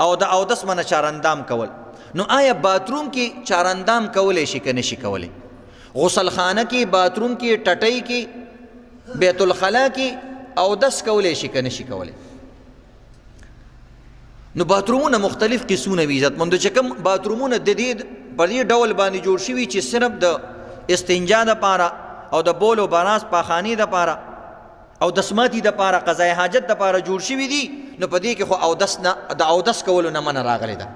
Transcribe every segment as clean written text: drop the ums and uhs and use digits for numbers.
او د اودس منه چارندام کول. نو آیا باتروم کې چارندام کولی شي که نشي کولی؟ غسل خانه کې، باتروم کې، ټټۍ کې، بیت الخلا کې اودس کولی شي که نشي کولی؟ نو باترومونه مختلف قسمونه وي عزتمندو، چې کوم باترومونه د دې په دې ډول باندې جوړ شوي چې صرف د استنجا دپاره او د بول و براز پاخانې دپاره او د سماتي دپاره قضای حاجت دپاره جوړ شوي دي، نو په دې کې خو اودس نه، د اودس کولو نه منع راغلی ده.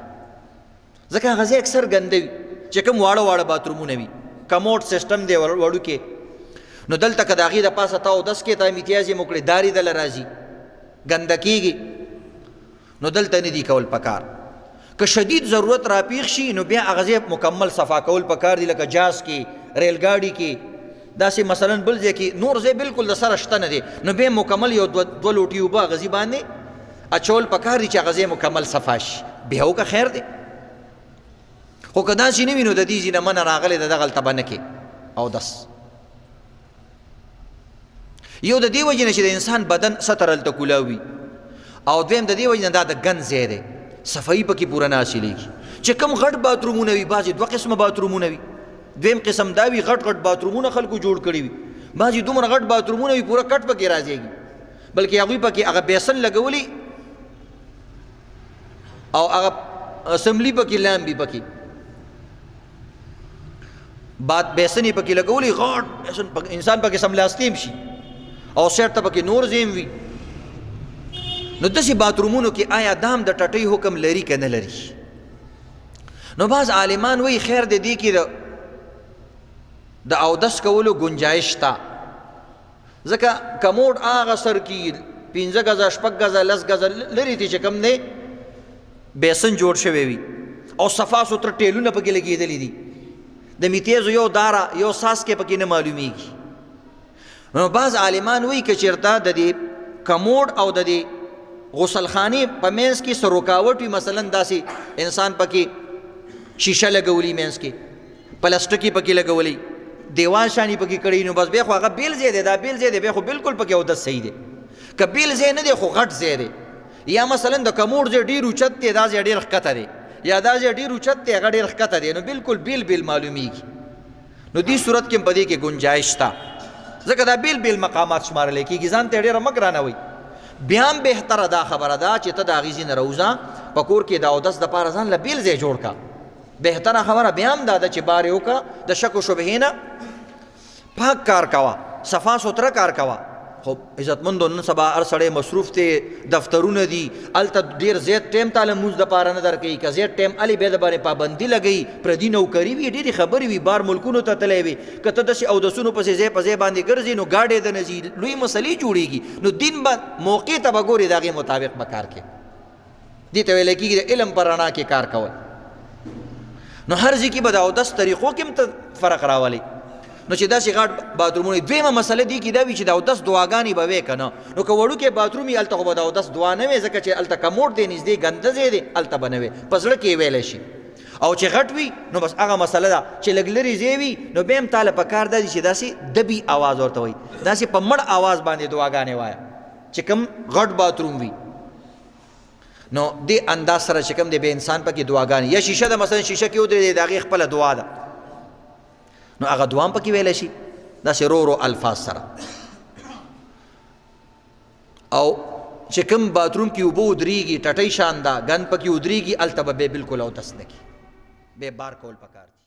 ځکه هغه ځای اکثر ګنده وي چې کوم واړه واړه باترومونه وي، کموډ سیسټم دی وړوکی، نو دلته که د هغې د پاسه ته اودس کې ته امتیاز یې وکړې دارې دله راځي، ګنده کېږي، نو دلته نه دي کول پکار. که شدید ضرورت راپیښ شي نو بیا هغه ځای مکمل صفا کول پکار دي، لکه جاز کې، ریل ګاډي کې، داسې مثلا بل ځای کې نور ځای بالکل د سره شته نه دی، نو بیا مکمل یو دوه لوټي اوبه هغه ځای باندې اچول پکار دي چې هغه ځای مکمل صفا شي، بیا وکړه خیر دی. خو که داسې نه وي نو د دې ځای نه منع راغلی ده، دغلته به نه کې اودس. یو د دې وجې نه چې د انسان بدن ستر هلته کولاو وي، او دویم د دې وجې نه دا د ګند ځای دی، صفایي پکې پوره نه حاصلېږي. چې کوم غټ باترومونه وي، بعضې دوه قسمه باترومونه وي، دویم قسم دا وي غټ غټ باترومونه خلکو جوړ کړي وي، بعضې دومره غټ باترومونه وي پوره کټ پکې راځېږي، بلکې هغوی پکې هغه بیسن لګولي او هغه اسمبلي پکې لامبي پکې باد بیسن یې پکې لګولي غټ انسان پکې سملاستیم شي، او سیټ ته پکې نور زیم وي. نو داسې باترومونو کې آیا دام د ټټۍ حکم لري که نه لري؟ نو بعض عالمان وایي خیر د دې کې د اودس کولو گنجایش شته، ځکه کموډ هغه سر کې 5 غزه 6 غزه 10 غزه لرې دي چې کوم دی بیسن جوړ شوی وي او صفا سوتره ټیلونه پکې لګېدلي دي، د میتیزو یو داره یو ساسکې پکې نه معلومیږي. نو بعض عالمان وایي که چېرته د دې کموډ او د دې غسل خانې په منځ کې څه رکاوټ وي، مثلا داسې انسان پکې شیشه لګولي، منځ کې پلاسټکي پکې لګولي، دیوال شانی پکې کړی، نو بس بیا خو هغه بیل ځای دی، دا بیل ځای دی، بیا خو بالکل پکې اودس صحیح دی. که بیل ځای نه دی خو غټ ځای دی، یا مثلا د کموډ ځای ډېر اوچت دی، دا ځای ډېر ښکته دی، یا دا ځای ډېر اوچت دی هغه ډېر ښکته دی، نو بالکل بیل بیل معلومیږي. نو دې صورت کې په دې کې گنجایش شته، ځکه دا بیل بیل مقامات شمارلی کېږي، ځان ته ډېره مه ګرانوئ. بیا هم بهتره دا خبره ده چې ته د هغې ځای نه راوځه، په کور کې د اودس دپاره ځان له بیل ځای جوړ کړه. بهتره خبره بیا هم دا ده چې بار یې وکړه، د شک و شبهې نه پاک کار کوه، صفا سوتره کار کوه. خو عزتمندو نن سبا هر سړی مصروف دی، دفترونه دي، هلته ډېر زیات ټایم تاله لمونځ دپاره نه درکوي، که زیات ټایم هلې بیا د باندې پابندي لګوي، پردي نوکري وي، ډېرې خبرې وي، بار ملکونو ته تللی وي، که ته داسې اودسونو پسې ځای په ځای باندې ګرځې نو ګاډې د نه ځي، لوی مسلې جوړېږي. نو دین به موقع ته به ګورې، د هغې مطابق به کار کوې. دې ته ویلی کېږي د علم په رڼا کې کار کول. نو هر ځای کې به د اودس طریقو کې هم ته فرق راولي. نو چې داسې غټ باترومونه، دویمه مسله دې کې دا وي چې د اودس دعاګانې به وې که نه، نو که وړوکی باتروم وي هلته خو به د اودس دعا نه وې، ځکه چې هلته کموډ دی نږدې ګنده ځای دی، هلته به نه وې، په زړه کې یې ویلی شي. او چې غټ وي نو بس هغه مسله ده چې لږ لرې ځای وي، نو بیا هم تاله پکار دا دي چې داسې دبي اواز ورته وایي، داسې په مړ اواز باندې دعاګانې وایه چې کوم غټ باتروم وي. نو دې انداز سره چې کوم دی به انسان پکې دعاګانې، یا شیشه ده مثلا شیشه کې ودرېدی د هغې خپله دعا ده، نو هغه دعا هم پکې ویلی شي داسې رو رو الفاظ سره. او چې کوم باتروم کې اوبه ودرېږي ټټۍ شان ده ګند پکې ودرېږي، هلته به بیا بالکل اودس نه کړي، بیا بار کول پکار دي.